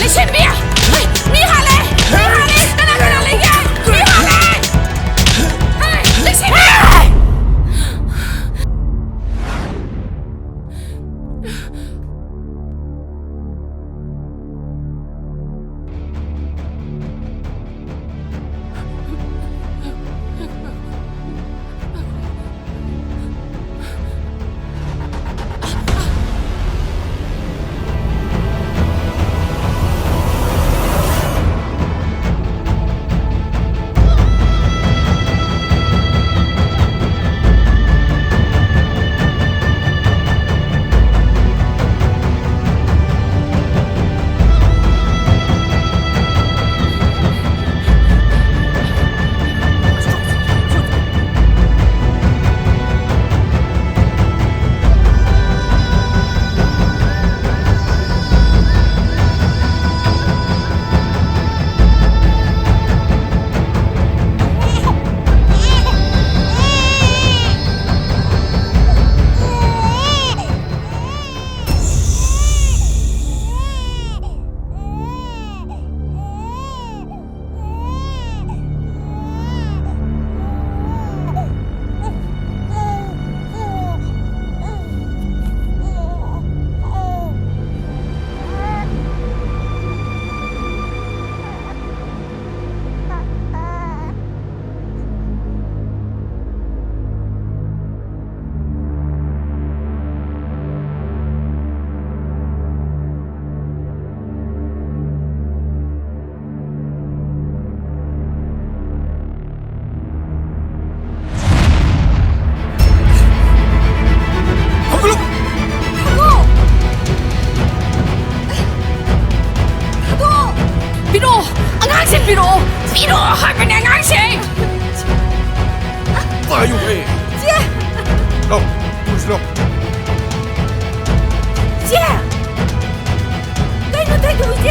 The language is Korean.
你先别，你下来，等等你嘅，你下来，你先别。비로 하면 안녕하시. 아유 왜? 姐， 너 무슨 姐，赶紧抬头姐。